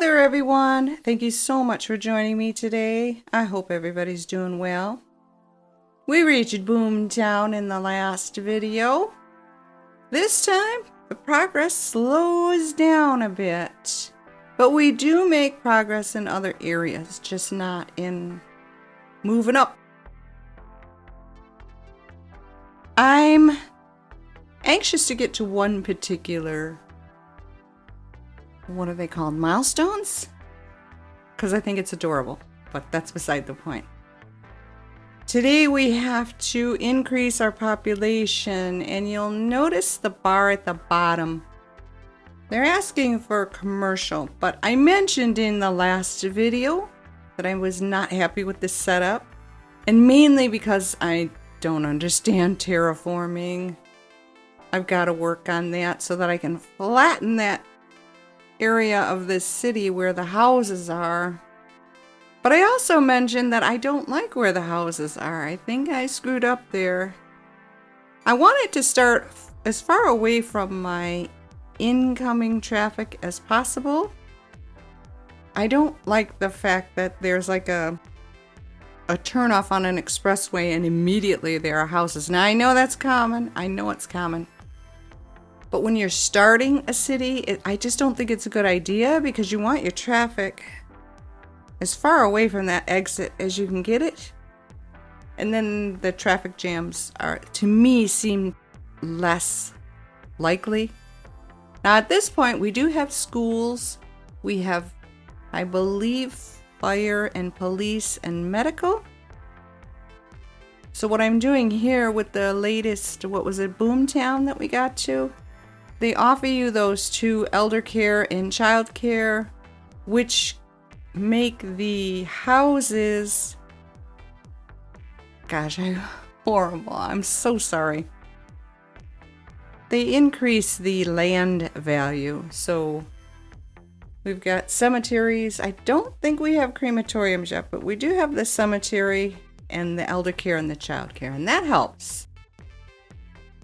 there, everyone. Thank you so much for joining me today. I hope everybody's doing well. We reached Boomtown in the last video. This time, the progress slows down a bit. But we do make progress in other areas, just not in moving up. I'm anxious to get to one particular, what are they called, milestones? Because I think it's adorable, but that's beside the point. Today we have to increase our population, and you'll notice the bar at the bottom. They're asking for commercial, but I mentioned in the last video that I was not happy with this setup, and mainly because I don't understand terraforming. I've got to work on that so that I can flatten that area of this city where the houses are. But I also mentioned that I don't like where the houses are. I think I screwed up there. I wanted to start as far away from my incoming traffic as possible. I don't like the fact that there's like a turnoff on an expressway and immediately there are houses. Now I know that's common. I know it's common. But when you're starting a city, I just don't think it's a good idea, because you want your traffic as far away from that exit as you can get it. And then the traffic jams to me, seem less likely. Now at this point, we do have schools. We have, I believe, fire and police and medical. So what I'm doing here with the latest, what was it, Boomtown that we got to? They offer you those two, elder care and child care, which make the houses, gosh, I'm horrible. I'm so sorry. They increase the land value. So we've got cemeteries. I don't think we have crematoriums yet, but we do have the cemetery and the elder care and the child care, and that helps.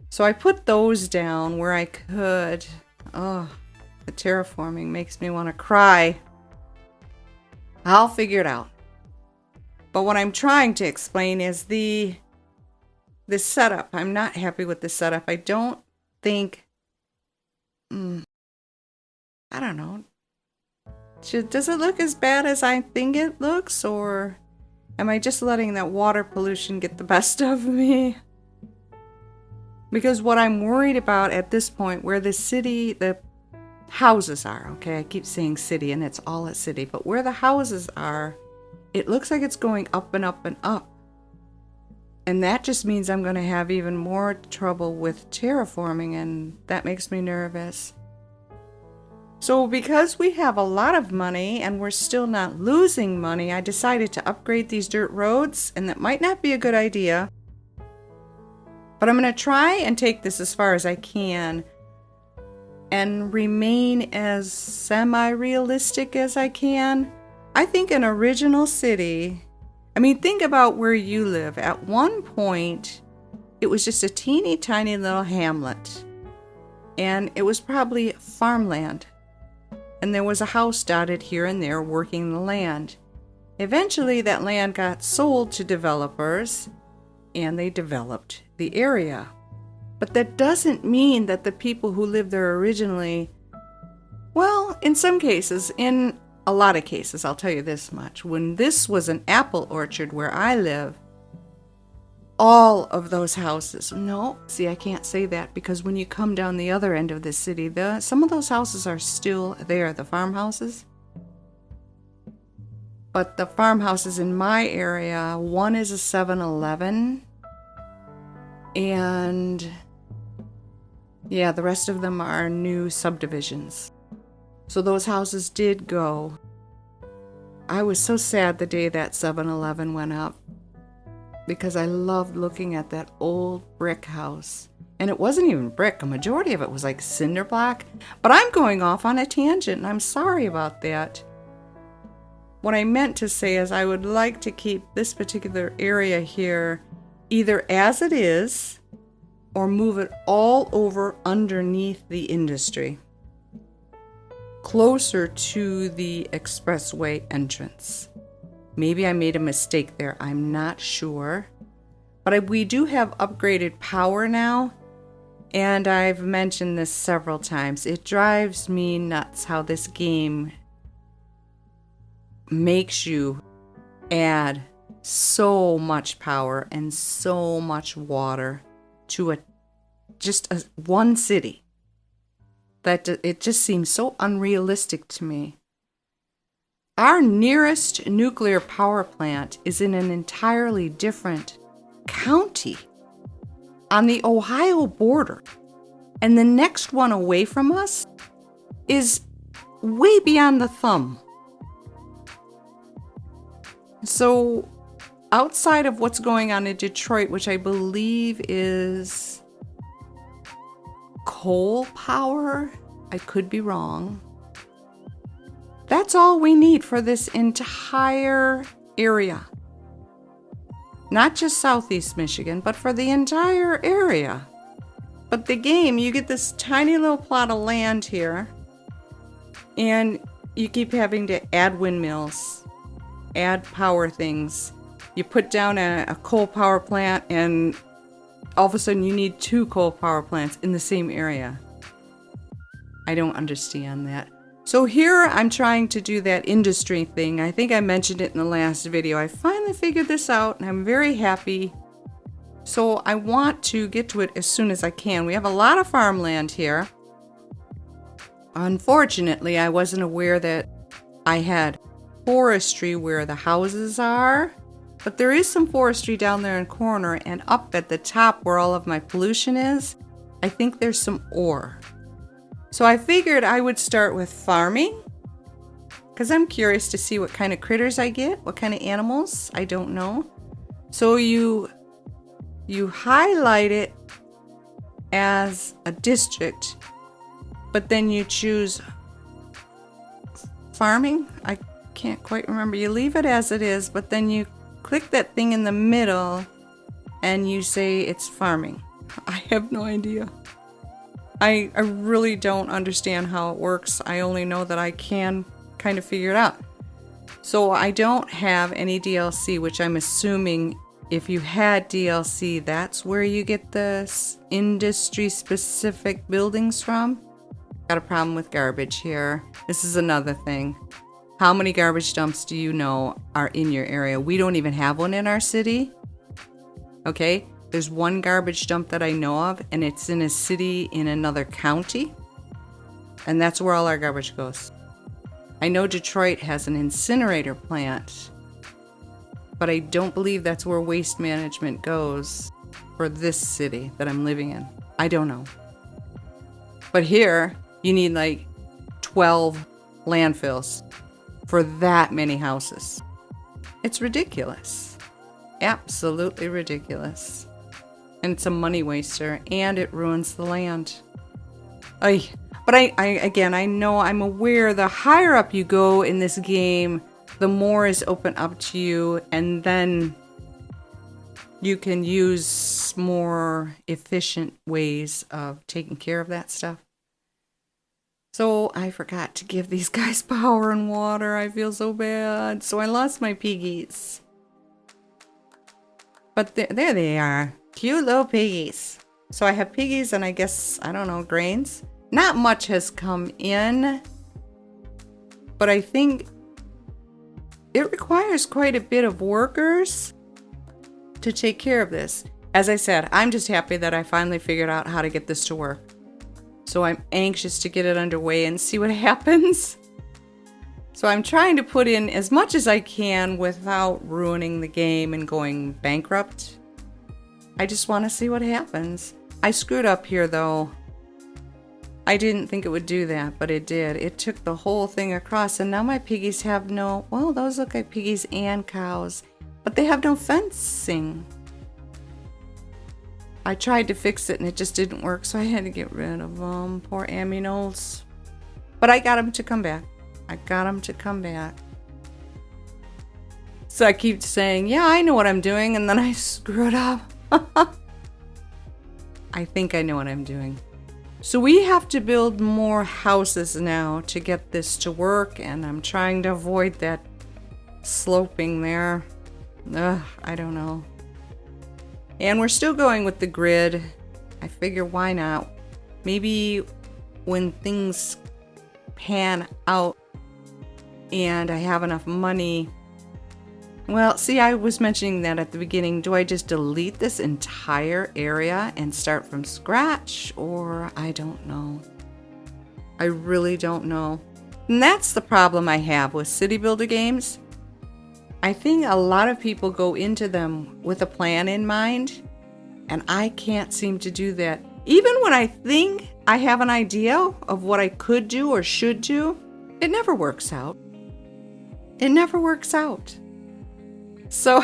So I put those down where I could. Oh, the terraforming makes me want to cry. I'll figure it out. But what I'm trying to explain is the setup. I'm not happy with the setup. I don't think, I don't know. Does it look as bad as I think it looks, or am I just letting that water pollution get the best of me? Because what I'm worried about at this point, where the city, the houses are, okay, I keep saying city and it's all a city, but where the houses are, it looks like it's going up and up and up. And that just means I'm going to have even more trouble with terraforming, and that makes me nervous. So because we have a lot of money and we're still not losing money, I decided to upgrade these dirt roads, and that might not be a good idea. But I'm going to try and take this as far as I can and remain as semi-realistic as I can. I think an original city, I mean, think about where you live. At one point, it was just a teeny tiny little hamlet. And it was probably farmland. And there was a house dotted here and there working the land. Eventually, that land got sold to developers, and they developed the area. But that doesn't mean that the people who lived there originally, well, in some cases, in a lot of cases, I'll tell you this much, when this was an apple orchard where I live, all of those houses, no, see, I can't say that, because when you come down the other end of the city, some of those houses are still there, the farmhouses. But the farmhouses in my area, one is a 7-Eleven, and yeah, the rest of them are new subdivisions. So those houses did go. I was so sad the day that 7-Eleven went up, because I loved looking at that old brick house. And it wasn't even brick. A majority of it was like cinder block. But I'm going off on a tangent, and I'm sorry about that. What I meant to say is I would like to keep this particular area here either as it is, or move it all over underneath the industry. closer to the expressway entrance. Maybe I made a mistake there. I'm not sure. But we do have upgraded power now. And I've mentioned this several times. It drives me nuts how this game makes you add so much power and so much water to one city. That it just seems so unrealistic to me. Our nearest nuclear power plant is in an entirely different county on the Ohio border. And the next one away from us is way beyond the thumb. So outside of what's going on in Detroit, which I believe is coal power, I could be wrong. That's all we need for this entire area. Not just Southeast Michigan, but for the entire area. But the game, you get this tiny little plot of land here, and you keep having to add windmills, add power things. You put down a coal power plant, and all of a sudden you need 2 coal power plants in the same area. I don't understand that. So here I'm trying to do that industry thing. I think I mentioned it in the last video. I finally figured this out and I'm very happy. So I want to get to it as soon as I can. We have a lot of farmland here. Unfortunately, I wasn't aware that I had forestry where the houses are. But there is some forestry down there in the corner, and up at the top where all of my pollution is, I think there's some ore. So I figured I would start with farming, because I'm curious to see what kind of critters I get, what kind of animals, I don't know. So you highlight it as a district, but then you choose farming. I can't quite remember. You leave it as it is, but then you click that thing in the middle and you say it's farming. I have no idea. I really don't understand how it works. I only know that I can kind of figure it out. So I don't have any DLC, which I'm assuming if you had DLC, that's where you get the industry-specific buildings from. Got a problem with garbage here. This is another thing. How many garbage dumps do you know are in your area? We don't even have one in our city. Okay? There's one garbage dump that I know of, and it's in a city in another county. And that's where all our garbage goes. I know Detroit has an incinerator plant, but I don't believe that's where waste management goes for this city that I'm living in. I don't know. But here, you need like 12 landfills for that many houses. It's ridiculous. Absolutely ridiculous. And it's a money waster, and it ruins the land. But I know, I'm aware the higher up you go in this game, the more is open up to you, and then you can use more efficient ways of taking care of that stuff. So I forgot to give these guys power and water. I feel so bad. So I lost my piggies. But there they are. Cute little piggies. So I have piggies and I guess, I don't know, grains. Not much has come in. But I think it requires quite a bit of workers to take care of this. As I said, I'm just happy that I finally figured out how to get this to work. So I'm anxious to get it underway and see what happens. So I'm trying to put in as much as I can without ruining the game and going bankrupt. I just want to see what happens. I screwed up here though. I didn't think it would do that, but it did. It took the whole thing across, and now my piggies have no, well, those look like piggies and cows, but they have no fencing. I tried to fix it and it just didn't work, so I had to get rid of them. Poor Aminos. But I got them to come back. So I keep saying, yeah, I know what I'm doing, and then I screw it up. I think I know what I'm doing. So we have to build more houses now to get this to work, and I'm trying to avoid that sloping there. Ugh, I don't know. And we're still going with the grid. I figure why not? Maybe when things pan out and I have enough money. Well, see, I was mentioning that at the beginning. Do I just delete this entire area and start from scratch? Or I don't know. I really don't know. And that's the problem I have with city builder games. I think a lot of people go into them with a plan in mind, and I can't seem to do that. Even when I think I have an idea of what I could do or should do, it never works out. It never works out. So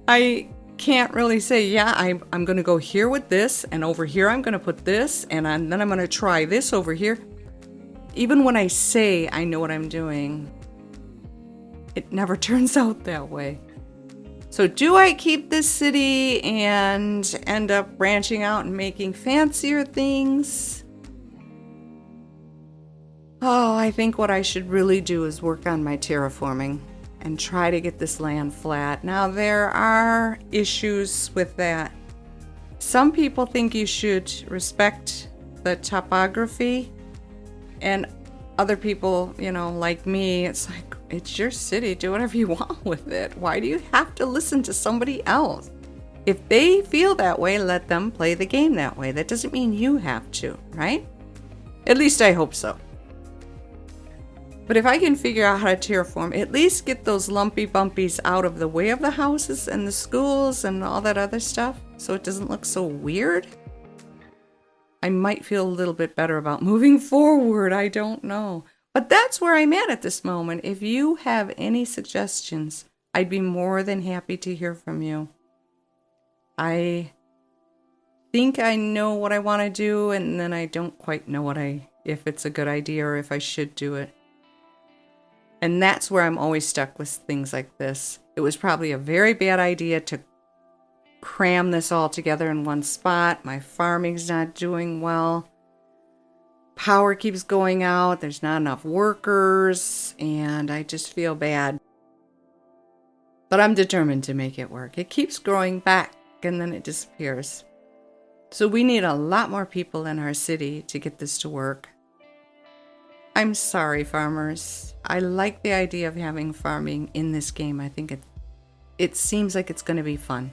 I can't really say, yeah, I'm going to go here with this, and over here I'm going to put this, and then I'm going to try this over here. Even when I say I know what I'm doing, it never turns out that way. So do I keep this city and end up branching out and making fancier things? Oh, I think what I should really do is work on my terraforming and try to get this land flat. Now, there are issues with that. Some people think you should respect the topography, and other people, like me, it's like, it's your city, do whatever you want with it. Why do you have to listen to somebody else? If they feel that way, let them play the game that way. That doesn't mean you have to, right? At least I hope so. But if I can figure out how to terraform, at least get those lumpy bumpies out of the way of the houses and the schools and all that other stuff, so it doesn't look so weird, I might feel a little bit better about moving forward. I don't know. But that's where I'm at this moment. If you have any suggestions, I'd be more than happy to hear from you. I think I know what I want to do, and then I don't quite know if it's a good idea or if I should do it. And that's where I'm always stuck with things like this. It was probably a very bad idea to cram this all together in one spot. My farming's not doing well. Power keeps going out. There's not enough workers, and I just feel bad. But I'm determined to make it work. It keeps growing back, and then it disappears. So we need a lot more people in our city to get this to work. I'm sorry, farmers. I like the idea of having farming in this game. I think it seems like it's going to be fun.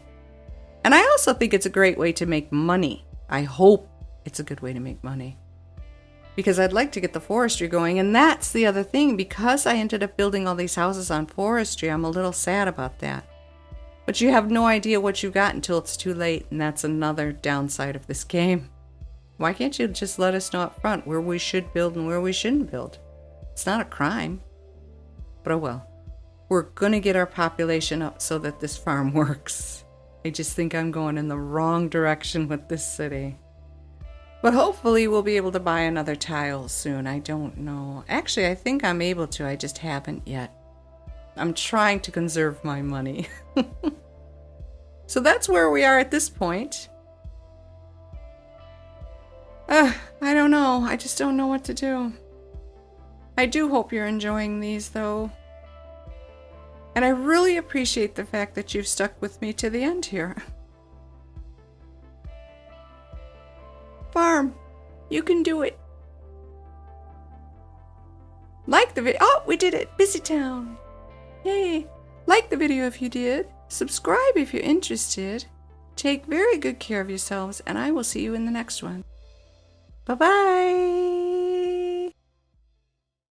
And I also think it's a great way to make money. I hope it's a good way to make money. Because I'd like to get the forestry going, and that's the other thing. Because I ended up building all these houses on forestry, I'm a little sad about that. But you have no idea what you got until it's too late, and that's another downside of this game. Why can't you just let us know up front where we should build and where we shouldn't build? It's not a crime. But oh well. We're going to get our population up so that this farm works. I just think I'm going in the wrong direction with this city. But hopefully we'll be able to buy another tile soon. I don't know. Actually, I think I'm able to. I just haven't yet. I'm trying to conserve my money. So that's where we are at this point. I don't know. I just don't know what to do. I do hope you're enjoying these, though. And I really appreciate the fact that you've stuck with me to the end here. Farm, you can do it. Like the video. Oh, we did it. Busy Town. Yay. Like the video if you did. Subscribe if you're interested. Take very good care of yourselves, and I will see you in the next one. Bye-bye.